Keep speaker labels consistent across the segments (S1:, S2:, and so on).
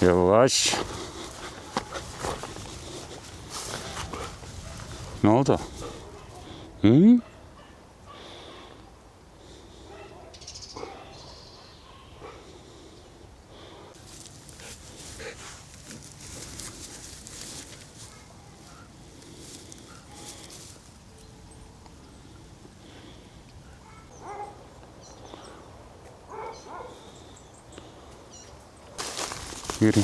S1: Yavaş. Ne oldu? Hı? Yürü.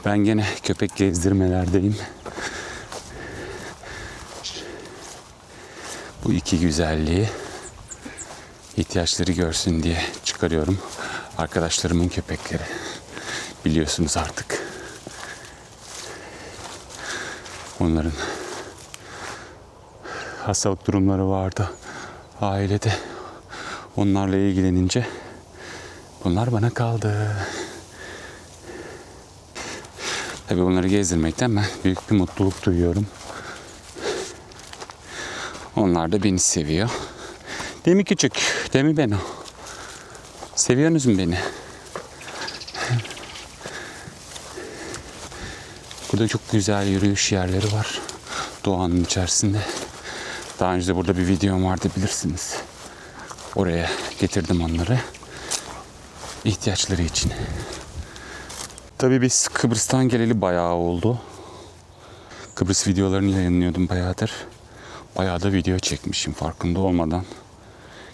S1: Ben gene köpek gezdirmelerdeyim. Bu iki güzelliği ihtiyaçları görsün diye çıkarıyorum. Arkadaşlarımın köpekleri. Biliyorsunuz artık. Onların hastalık durumları vardı ailede. Onlarla ilgilenince bunlar bana kaldı. Tabii bunları gezdirmekten ben büyük bir mutluluk duyuyorum. Onlar da beni seviyor. Değil mi küçük? Değil mi Beno? Seviyorsunuz mu beni? Burada çok güzel yürüyüş yerleri var. Doğanın içerisinde. Daha önce de burada bir videom vardı, bilirsiniz. Oraya getirdim onları. İhtiyaçları için. Tabii biz Kıbrıs'tan geleli bayağı oldu. Kıbrıs videolarını yayınlıyordum bayağı da video çekmişim farkında olmadan.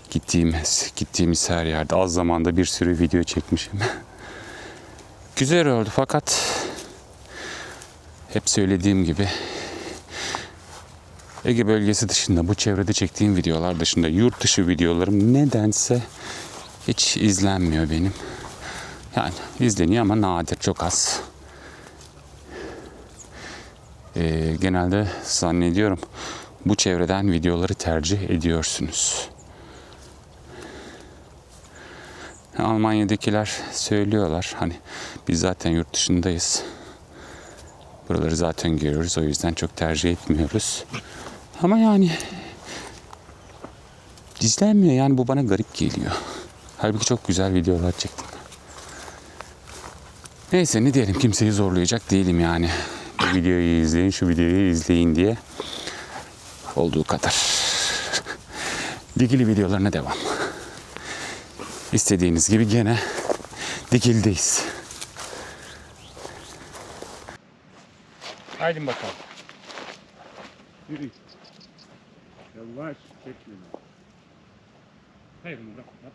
S1: Gittiğimiz her yerde az zamanda bir sürü video çekmişim. Güzel oldu fakat hep söylediğim gibi Ege bölgesi dışında, bu çevrede çektiğim videolar dışında yurt dışı videolarım nedense hiç izlenmiyor benim. Yani izleniyor ama nadir, çok az. Genelde zannediyorum bu çevreden videoları tercih ediyorsunuz. Almanya'dakiler söylüyorlar, hani biz zaten yurt dışındayız. Buraları zaten görüyoruz, o yüzden çok tercih etmiyoruz. Ama yani izlenmiyor, yani bu bana garip geliyor. Halbuki çok güzel videolar çektim. Neyse, ne diyelim, kimseyi zorlayacak değilim yani. Bu videoyu izleyin, şu videoyu izleyin diye. Olduğu kadar. Dikili videolarına devam. İstediğiniz gibi gene Dikili'deyiz. Haydi bakalım. Yürü. Yavaş, çekme. Hayır, bunu bırak, bırak.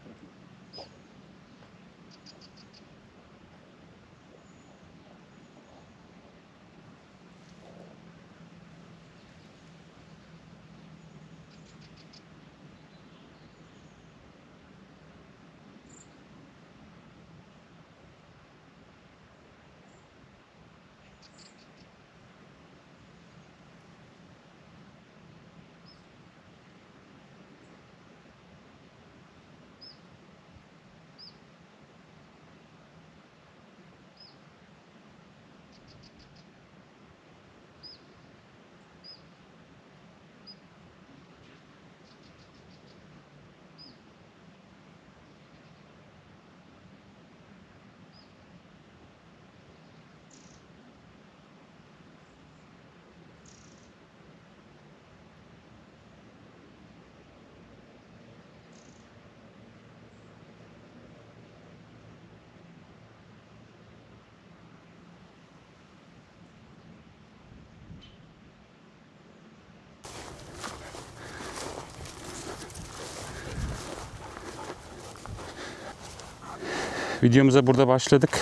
S1: videomuza burada başladık.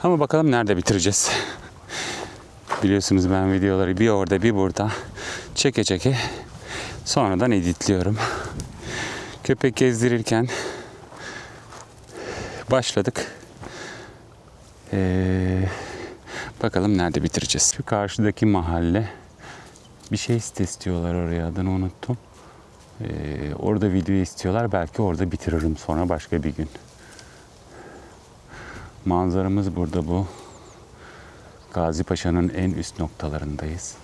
S1: Ama bakalım nerede bitireceğiz. Biliyorsunuz ben videoları bir orada bir burada çeke çeke sonradan editliyorum. Köpek gezdirirken başladık. Bakalım nerede bitireceğiz. Şu karşıdaki mahalle bir şey istiyorlar, oraya adını unuttum. Orada video istiyorlar. Belki orada bitiririm sonra başka bir gün. Manzaramız burada bu. Gazi Paşa'nın en üst noktalarındayız.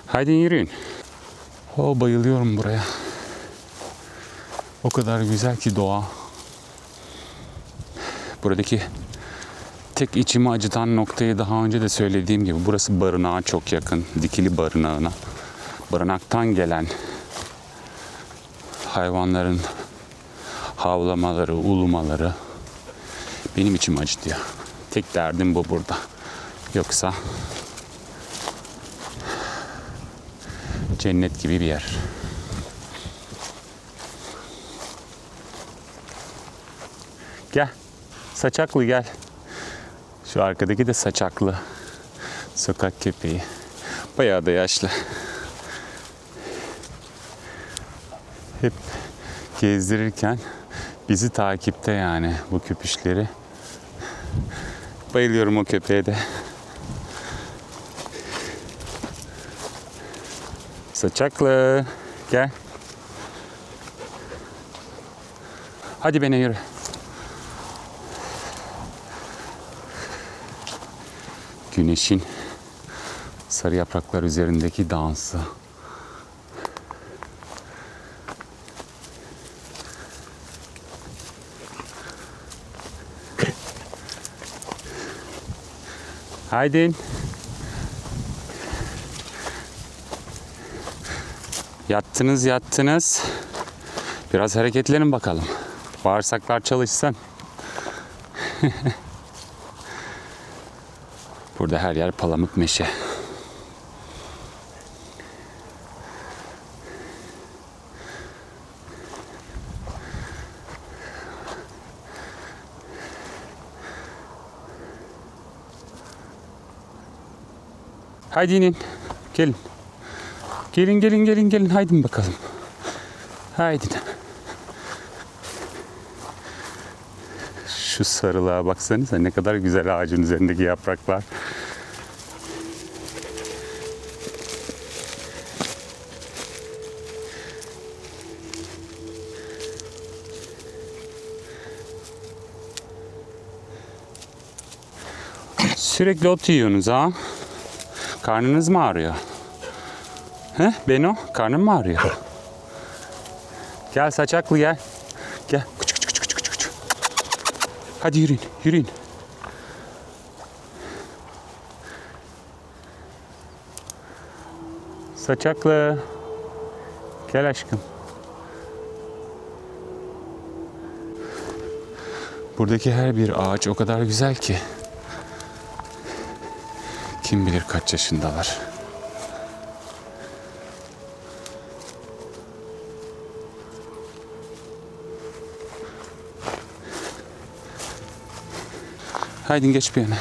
S1: Haydi yürüyün. Bayılıyorum buraya. O kadar güzel ki doğa. Buradaki tek içimi acıtan noktayı daha önce de söylediğim gibi burası barınağa çok yakın. Dikili barınağına. Barınaktan gelen hayvanların havlamaları, ulumaları benim içimi acıtıyor. Tek derdim bu burada. Yoksa cennet gibi bir yer. Gel. Saçaklı gel. Şu arkadaki de saçaklı. Sokak köpeği. Bayağı da yaşlı. Hep gezdirirken bizi takipte yani bu köpüşleri. Bayılıyorum o köpeğe de. Saçaklı. Gel. Hadi beni yürü. Güneşin sarı yapraklar üzerindeki dansı. Haydi. Yattınız. Biraz hareketlenin bakalım. Bağırsaklar çalışsın. Burada her yer palamut meşe. Haydi inin. Gelin. Gelin. Haydi bakalım. Haydi. Şu sarılığa baksanıza ne kadar güzel ağacın üzerindeki yapraklar. Sürekli ot yiyorsunuz ha? Karnınız mı ağrıyor? He? Beno, karnın mı ağrıyor? Gel saçaklı gel. Gel. Küçük. Hadi yürüyün. Saçaklı. Gel aşkım. Buradaki her bir ağaç o kadar güzel ki. Kim bilir kaç yaşındalar. Haydi geç bir yana.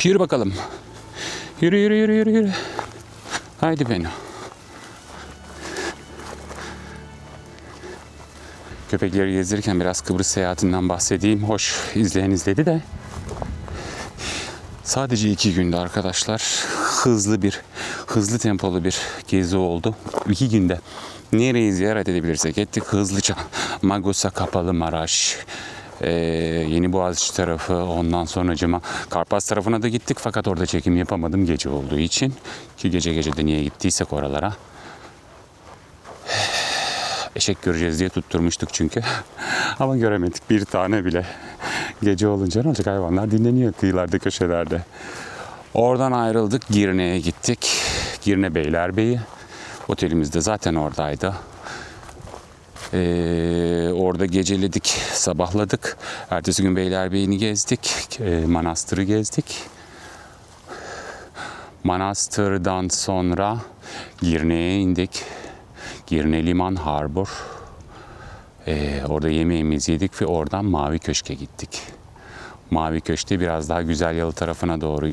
S1: Yürü bakalım. Yürü. Haydi Beno. Köpekleri gezdirirken biraz Kıbrıs seyahatinden bahsedeyim. Hoş izleyen izledi de. Sadece 2 günde arkadaşlar hızlı tempolu bir gezi oldu. 2 günde nereyi ziyaret edebilirsek ettik hızlıca. Magusa, Kapalı Maraş, Yeni Boğaziçi tarafı, ondan sonracıma Karpas tarafına da gittik fakat orada çekim yapamadım gece olduğu için. Ki gece de niye gittiysek oralara. Eşek göreceğiz diye tutturmuştuk çünkü. Ama göremedik bir tane bile. Gece olunca ne olacak, hayvanlar dinleniyor kıyılarda, köşelerde. Oradan ayrıldık, Girne'ye gittik. Girne Beylerbeyi. Otelimiz de zaten oradaydı. Orada geceledik, sabahladık. Ertesi gün Beylerbeyi'ni gezdik. Manastırı gezdik. Manastır'dan sonra Girne'ye indik. Girne Liman Harbor. Orada yemeğimizi yedik ve oradan Mavi Köşk'e gittik. Mavi Köşk'te biraz daha Güzelyalı tarafına doğru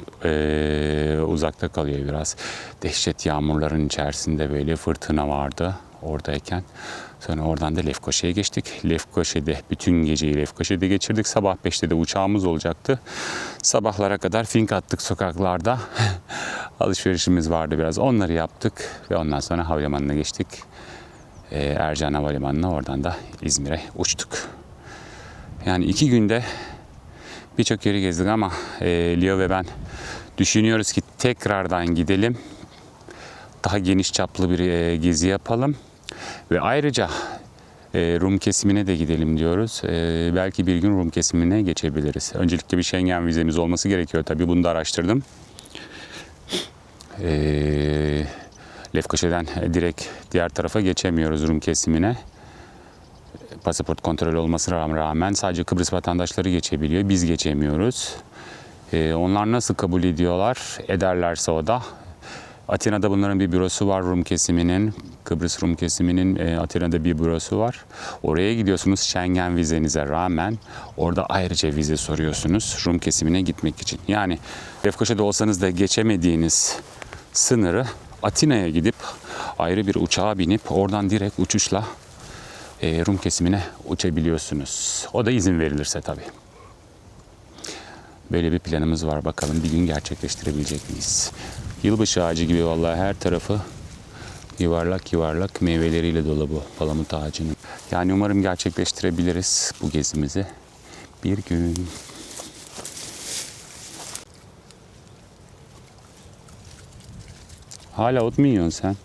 S1: uzakta kalıyor biraz. Dehşet yağmurların içerisinde böyle fırtına vardı oradayken. Sonra oradan da Lefkoşa'ya geçtik. Lefkoşa'da bütün geceyi Lefkoşa'da geçirdik. Sabah 5'te de uçağımız olacaktı. Sabahlara kadar fink attık sokaklarda. Alışverişimiz vardı biraz. Onları yaptık ve ondan sonra havalimanına geçtik. Ercan Havalimanı'na, oradan da İzmir'e uçtuk. Yani 2 günde birçok yeri gezdik ama Leo ve ben düşünüyoruz ki tekrardan gidelim. Daha geniş çaplı bir gezi yapalım. Ve ayrıca Rum kesimine de gidelim diyoruz. Belki bir gün Rum kesimine geçebiliriz. Öncelikle bir Schengen vizemiz olması gerekiyor tabii. Bunu da araştırdım. Lefkoşa'dan direkt diğer tarafa geçemiyoruz Rum kesimine. Pasaport kontrolü olmasına rağmen sadece Kıbrıs vatandaşları geçebiliyor. Biz geçemiyoruz. Onlar nasıl kabul ediyorlar? Ederlerse o da. Atina'da bunların bir bürosu var Rum kesiminin. Kıbrıs Rum kesiminin Atina'da bir bürosu var. Oraya gidiyorsunuz Schengen vizenize rağmen. Orada ayrıca vize soruyorsunuz Rum kesimine gitmek için. Yani Lefkoşa'da olsanız da geçemediğiniz sınırı Atina'ya gidip ayrı bir uçağa binip oradan direkt uçuşla Rum kesimine uçabiliyorsunuz. O da izin verilirse tabii. Böyle bir planımız var. Bakalım bir gün gerçekleştirebilecek miyiz? Yılbaşı ağacı gibi vallahi her tarafı yuvarlak yuvarlak meyveleriyle dolu bu palamut ağacının. Yani umarım gerçekleştirebiliriz bu gezimizi bir gün. Hala ot mu yiyorsun sen?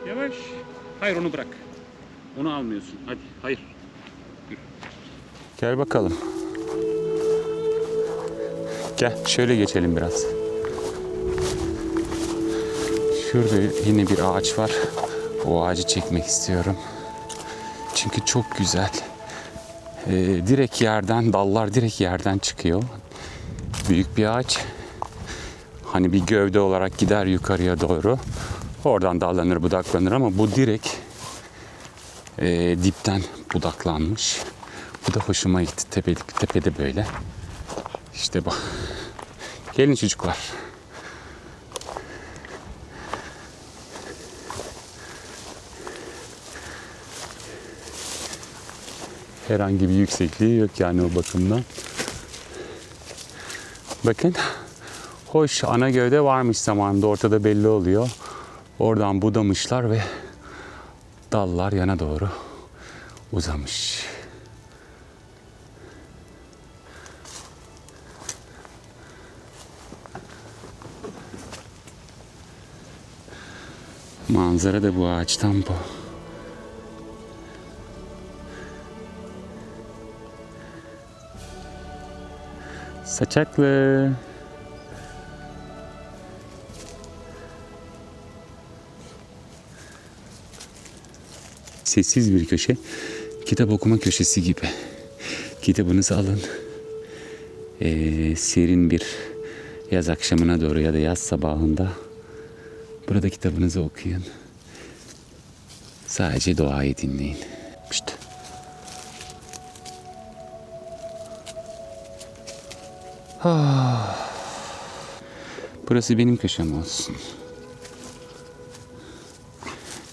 S1: Yavaş. Hayır, onu bırak. Onu almıyorsun. Hadi, hayır. Gel bakalım. Gel, şöyle geçelim biraz. Şurada yine bir ağaç var. O ağacı çekmek istiyorum. Çünkü çok güzel. Direkt yerden, dallar direkt yerden çıkıyor. Büyük bir ağaç. Hani bir gövde olarak gider yukarıya doğru. Oradan dallanır, budaklanır ama bu direkt dipten budaklanmış. Bu da hoşuma gitti. Tepede böyle. İşte bak. Gelin çocuklar. Herhangi bir yüksekliği yok yani o bakımdan. Bakın. Hoş, ana gövde varmış zamanında, ortada belli oluyor. Oradan budamışlar ve dallar yana doğru uzamış. Manzara da bu ağaçtan bu. Saçaklı. Sessiz bir köşe. Kitap okuma köşesi gibi. Kitabınızı alın. Serin bir yaz akşamına doğru ya da yaz sabahında burada kitabınızı okuyun. Sadece doğayı dinleyin. İşte. Burası benim köşem olsun.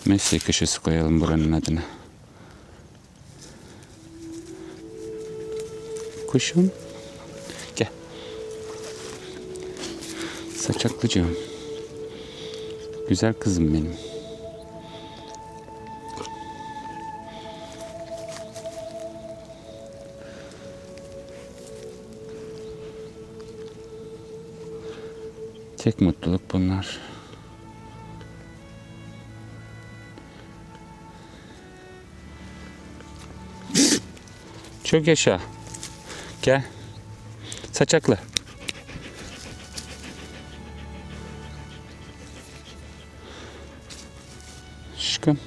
S1: Meslek köşesi koyalım buranın adına. Kuşum. Gel. Saçaklıcığım. Güzel kızım benim. Tek mutluluk bunlar. Çok yaşa. Gel. Saçaklı. Aşkım.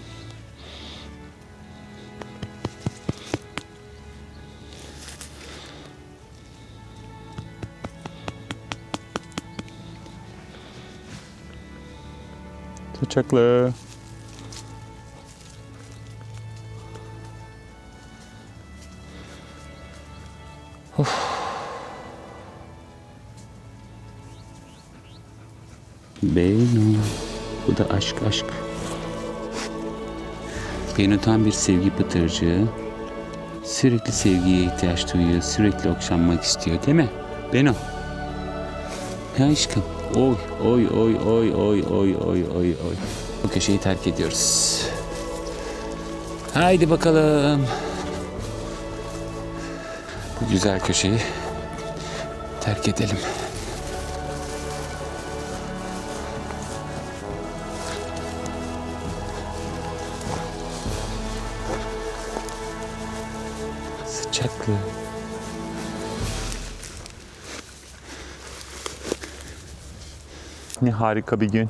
S1: Saçaklı. Beyno. Bu da aşk. Beyno tam bir sevgi pıtırcığı. Sürekli sevgiye ihtiyaç duyuyor. Sürekli okşanmak istiyor değil mi? Beyno. Ya aşkım. Oy. Bu köşeyi terk ediyoruz. Haydi bakalım. Bu güzel köşeyi terk edelim. Sıcaklı. Ne harika bir gün.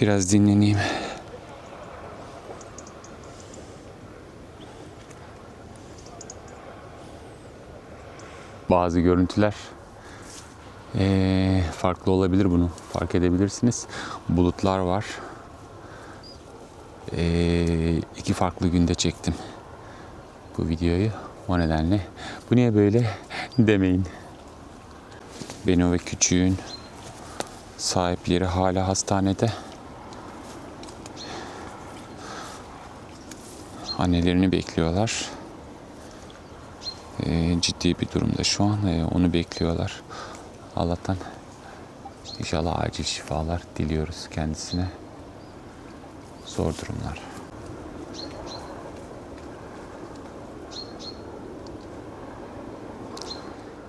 S1: Biraz dinleneyim. Bazı görüntüler farklı olabilir, bunu fark edebilirsiniz. Bulutlar var. 2 farklı günde çektim bu videoyu. O nedenle bu niye böyle demeyin. Beno ve küçüğün sahipleri hala hastanede. Annelerini bekliyorlar. Ciddi bir durumda şu an. Onu bekliyorlar. Allah'tan inşallah acil şifalar diliyoruz kendisine. Zor durumlar.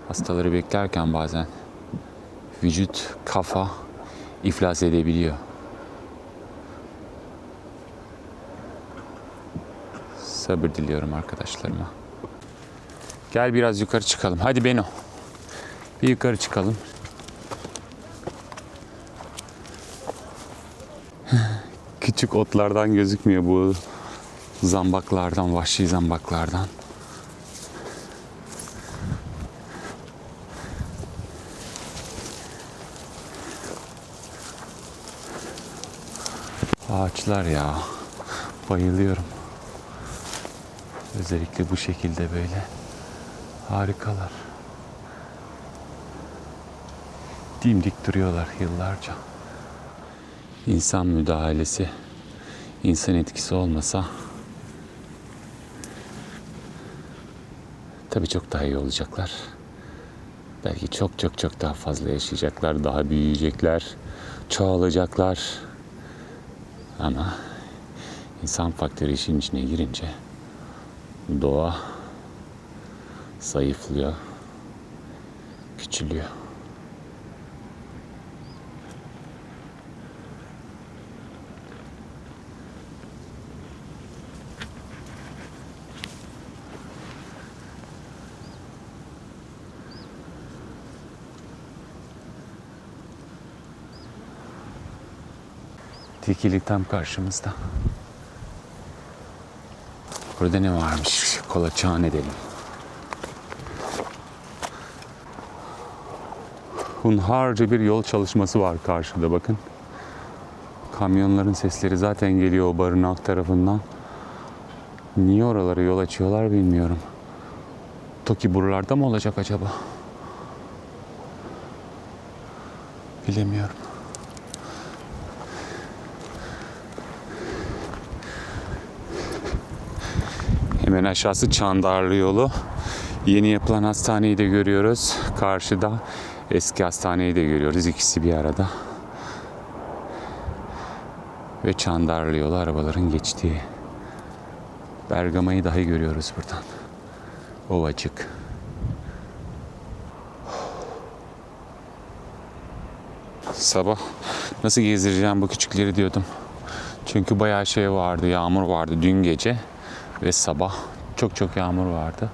S1: Hastaları beklerken bazen vücut, kafa iflas edebiliyor. Sabır diliyorum arkadaşlarıma. Gel biraz yukarı çıkalım. Hadi Beno. Bir yukarı çıkalım. Küçük otlardan gözükmüyor bu zambaklardan, vahşi zambaklardan. Ağaçlar ya. Bayılıyorum. Özellikle bu şekilde böyle. Harikalar. Dimdik duruyorlar yıllarca. İnsan müdahalesi, insan etkisi olmasa tabii çok daha iyi olacaklar. Belki çok daha fazla yaşayacaklar, daha büyüyecekler, çoğalacaklar. Ama insan faktörü işin içine girince doğa zayıflıyor, küçülüyor. Tilkilik tam karşımızda. Burada ne varmış? Kolaçan edelim. Hunharca bir yol çalışması var karşıda, bakın. Kamyonların sesleri zaten geliyor o barınak tarafından. Niye oralara yol açıyorlar bilmiyorum. Toki buralarda mı olacak acaba? Bilemiyorum. Hemen aşağısı Çandarlı yolu. Yeni yapılan hastaneyi de görüyoruz. Karşıda eski hastaneyi de görüyoruz. İkisi bir arada. Ve Çandarlı yolu arabaların geçtiği. Bergama'yı dahi görüyoruz buradan. Ovacık. Sabah nasıl gezdireceğim bu küçükleri diyordum. Çünkü bayağı şey vardı, yağmur vardı dün gece ve sabah çok yağmur vardı.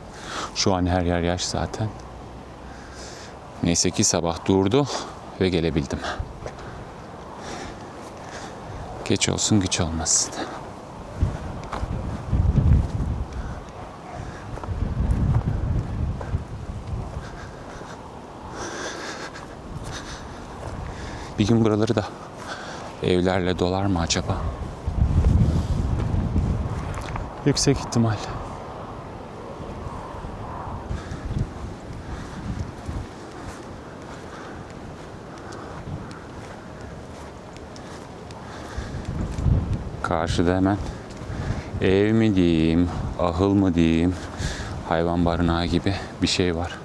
S1: Şu an her yer yaş zaten. Neyse ki sabah durdu ve gelebildim. Geç olsun güç olmasın. Bir gün buraları da evlerle dolar mı acaba? Yüksek ihtimal. Karşıda hemen ev mi diyeyim, ahıl mı diyeyim, hayvan barınağı gibi bir şey var.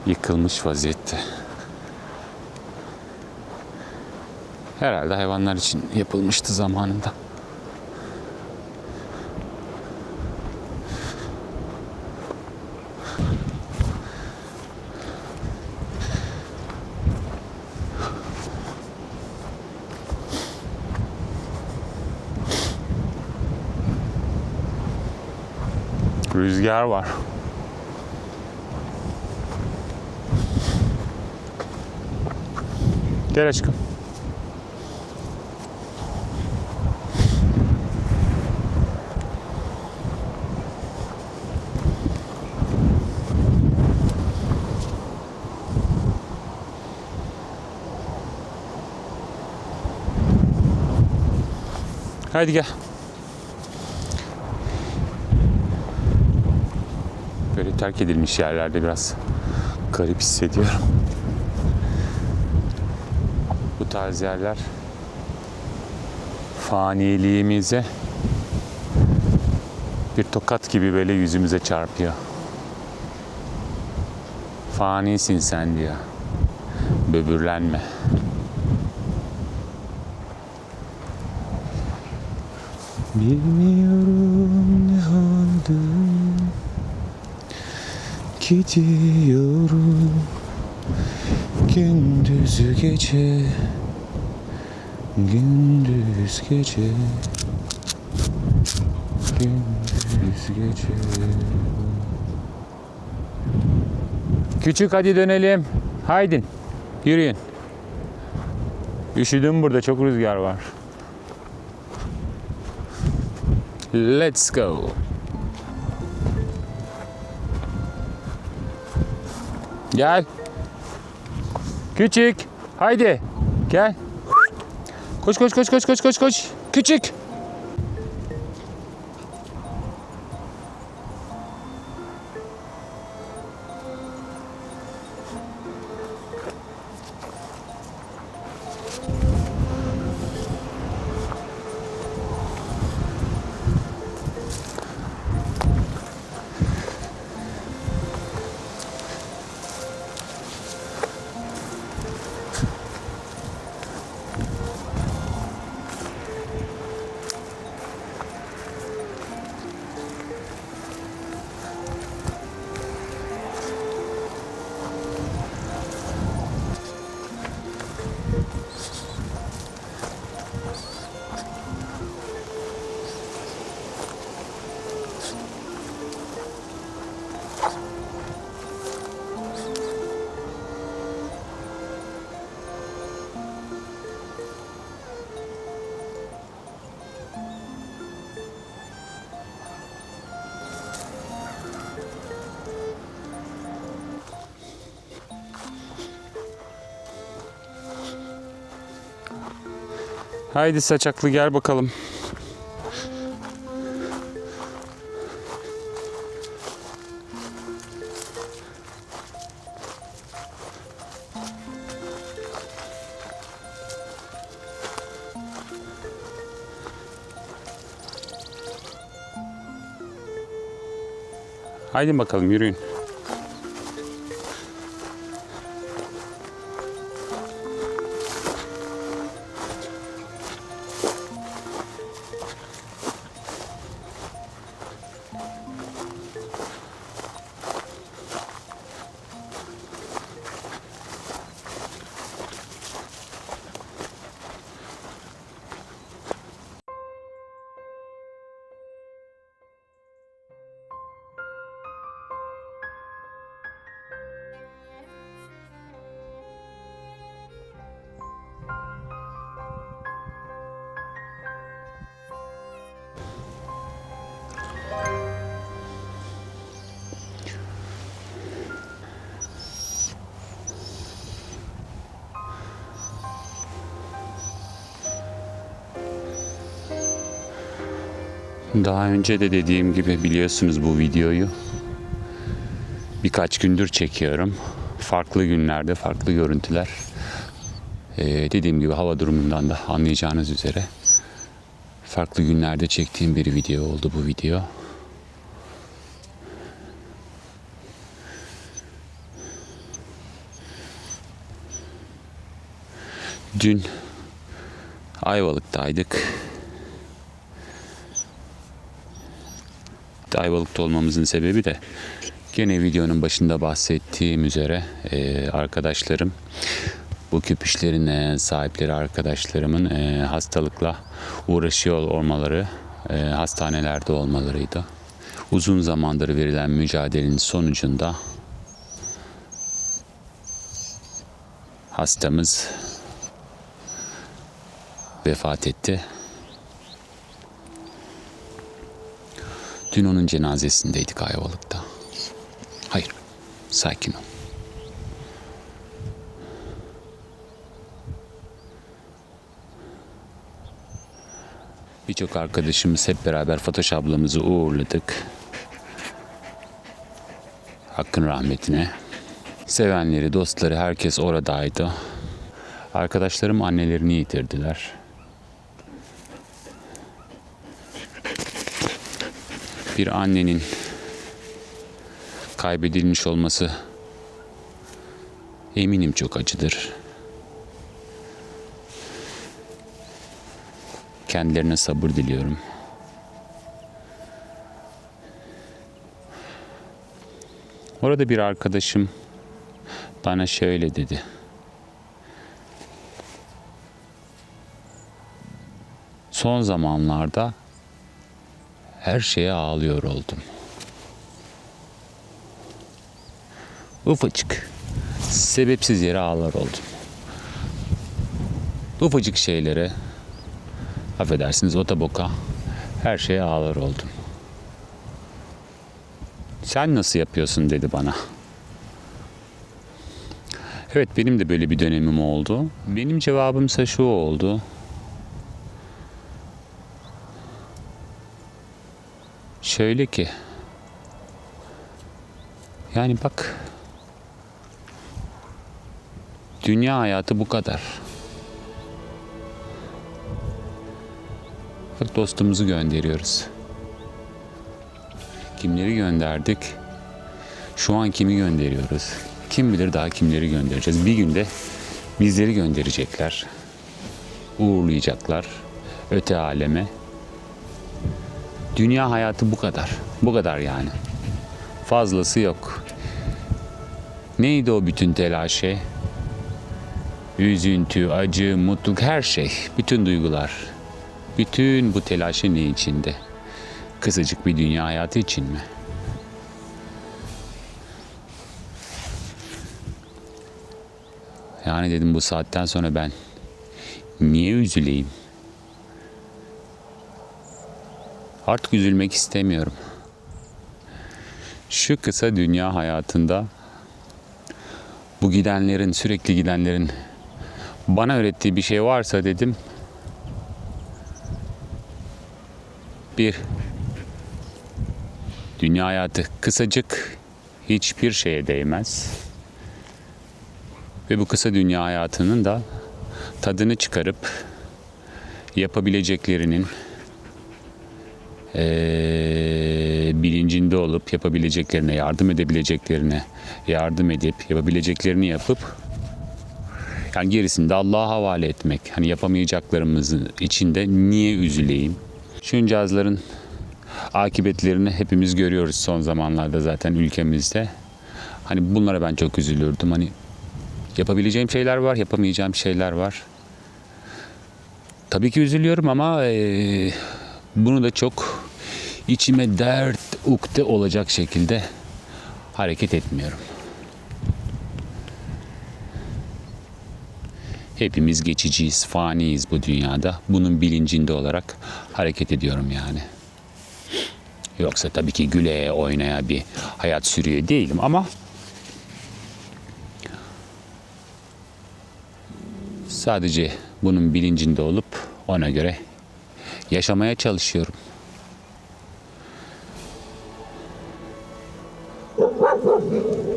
S1: Yıkılmış vaziyette. Herhalde hayvanlar için yapılmıştı zamanında. Rüzgar var. Gel aşkım. Hadi gel. Böyle terk edilmiş yerlerde biraz garip hissediyorum. Bu tarz yerler faniliğimize bir tokat gibi böyle yüzümüze çarpıyor. Fanisin sen diyor. Böbürlenme. Bilmiyorum ne oldu. Gidiyorum gündüz gece, gündüz gece, gündüz gece. Küçük hadi dönelim. Haydin. Yürüyün. Üşüdüm burada, çok rüzgar var. Let's go. Gel. Küçük. Haydi. Gel. Koş koş koş koş koş koş koş. Küçük. Haydi saçaklı gel bakalım. Haydi bakalım yürüyün. Daha önce de dediğim gibi biliyorsunuz bu videoyu. Birkaç gündür çekiyorum. Farklı günlerde farklı görüntüler. Dediğim gibi hava durumundan da anlayacağınız üzere farklı günlerde çektiğim bir video oldu bu video. Dün Ayvalık'taydık. Ayvalık'ta olmamızın sebebi de gene videonun başında bahsettiğim üzere arkadaşlarım, bu köpüşlerin sahipleri arkadaşlarımın hastalıkla uğraşıyor olmaları, hastanelerde olmalarıydı. Uzun zamandır verilen mücadelenin sonucunda hastamız vefat etti. Dün onun cenazesindeydik Ayvalık'ta. Hayır, sakin ol. Birçok arkadaşımız hep beraber Fatoş ablamızı uğurladık. Hakkın rahmetine. Sevenleri, dostları, herkes oradaydı. Arkadaşlarım annelerini yitirdiler. Bir annenin kaybedilmiş olması eminim çok acıdır. Kendilerine sabır diliyorum. Orada bir arkadaşım bana şöyle dedi. Son zamanlarda her şeye ağlıyor oldum. Ufacık, sebepsiz yere ağlar oldum. Ufacık şeylere, affedersiniz otoboka, her şeye ağlar oldum. Sen nasıl yapıyorsun dedi bana. Evet, benim de böyle bir dönemim oldu. Benim cevabımsa şu oldu. Şöyle ki, yani bak, dünya hayatı bu kadar. Bak, dostumuzu gönderiyoruz. Kimleri gönderdik? Şu an kimi gönderiyoruz? Kim bilir daha kimleri göndereceğiz? Bir günde bizleri gönderecekler. Uğurlayacaklar öte aleme. Dünya hayatı bu kadar. Bu kadar yani. Fazlası yok. Neydi o bütün telaşı? Üzüntü, acı, mutluluk, her şey. Bütün duygular. Bütün bu telaşı ne içinde? Kısacık bir dünya hayatı için mi? Yani dedim, bu saatten sonra ben niye üzüleyim? Artık üzülmek istemiyorum. Şu kısa dünya hayatında bu gidenlerin, sürekli gidenlerin bana öğrettiği bir şey varsa dedim, bir, dünya hayatı kısacık, hiçbir şeye değmez. Ve bu kısa dünya hayatının da tadını çıkarıp yapabileceklerinin bilincinde olup yapabileceklerine, yardım edebileceklerine yardım edip yapabileceklerini yapıp yani gerisini de Allah'a havale etmek. Hani yapamayacaklarımızın içinde niye üzüleyim? Şuncağızların akıbetlerini hepimiz görüyoruz son zamanlarda zaten ülkemizde. Hani bunlara ben çok üzülürdüm. Hani yapabileceğim şeyler var, yapamayacağım şeyler var. Tabii ki üzülüyorum ama bunu da çok içime dert, ukde olacak şekilde hareket etmiyorum. Hepimiz geçiciyiz, faniyiz bu dünyada. Bunun bilincinde olarak hareket ediyorum yani. Yoksa tabii ki güle oynaya bir hayat sürüyor değilim ama sadece bunun bilincinde olup ona göre yaşamaya çalışıyorum.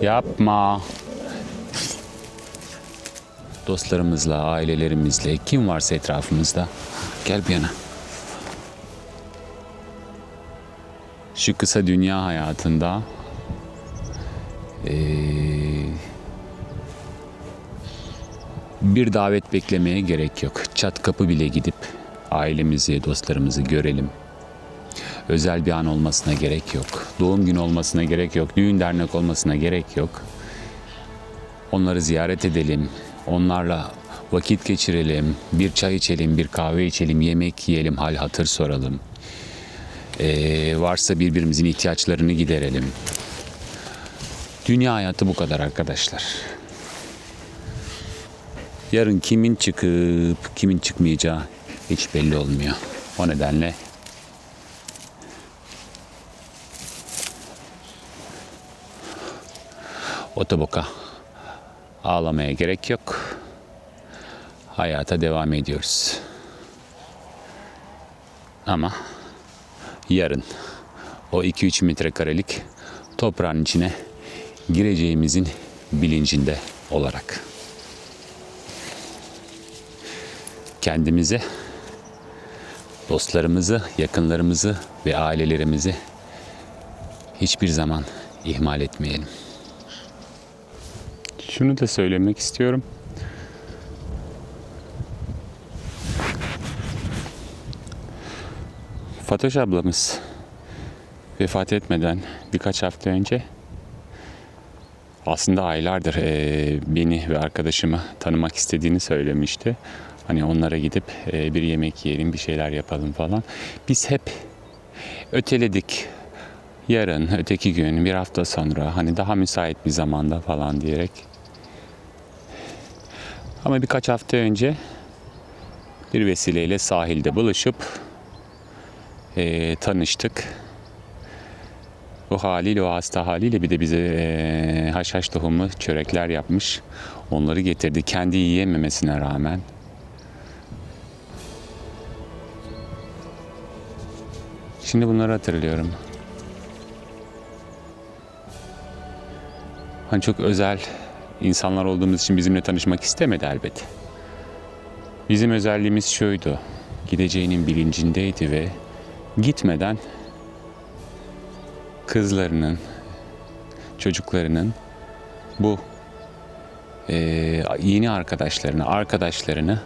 S1: Yapma. Dostlarımızla, ailelerimizle, kim varsa etrafımızda. Gel bir yana. Şu kısa dünya hayatında bir davet beklemeye gerek yok. Çat kapı bile gidip ailemizi, dostlarımızı görelim. Özel bir an olmasına gerek yok. Doğum günü olmasına gerek yok. Düğün dernek olmasına gerek yok. Onları ziyaret edelim. Onlarla vakit geçirelim. Bir çay içelim, bir kahve içelim, yemek yiyelim, hal hatır soralım. Varsa birbirimizin ihtiyaçlarını giderelim. Dünya hayatı bu kadar arkadaşlar. Yarın kimin çıkıp kimin çıkmayacağı hiç belli olmuyor. O nedenle otoboka ağlamaya gerek yok. Hayata devam ediyoruz. Ama yarın o 2-3 metrekarelik toprağın içine gireceğimizin bilincinde olarak kendimize, dostlarımızı, yakınlarımızı ve ailelerimizi hiçbir zaman ihmal etmeyelim. Şunu da söylemek istiyorum. Fatoş ablamız vefat etmeden birkaç hafta önce aslında aylardır beni ve arkadaşımı tanımak istediğini söylemişti. Hani onlara gidip bir yemek yiyelim, bir şeyler yapalım falan. Biz hep öteledik. Yarın, öteki gün, bir hafta sonra hani daha müsait bir zamanda falan diyerek. Ama birkaç hafta önce bir vesileyle sahilde buluşup tanıştık. O haliyle, o hasta haliyle bir de bize haşhaş tohumlu çörekler yapmış. Onları getirdi kendi yiyememesine rağmen. Şimdi bunları hatırlıyorum. Hani çok özel insanlar olduğumuz için bizimle tanışmak istemedi elbette. Bizim özelliğimiz şuydu. Gideceğinin bilincindeydi ve gitmeden kızlarının, çocuklarının bu yeni arkadaşlarını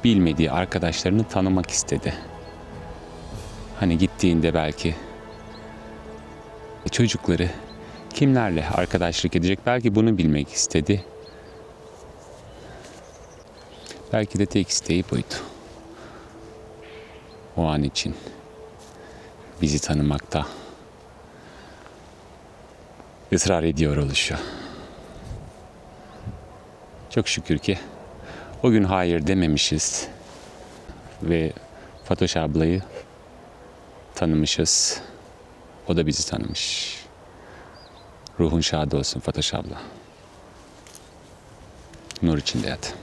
S1: bilmediği arkadaşlarını tanımak istedi. Hani gittiğinde belki çocukları kimlerle arkadaşlık edecek belki bunu bilmek istedi. Belki de tek isteği buydu. O an için bizi tanımakta ısrar ediyor oluşu. Çok şükür ki o gün hayır dememişiz ve Fatoş ablayı tanımışız. O da bizi tanımış. Ruhun şad olsun Fatoş abla. Nur içinde yat.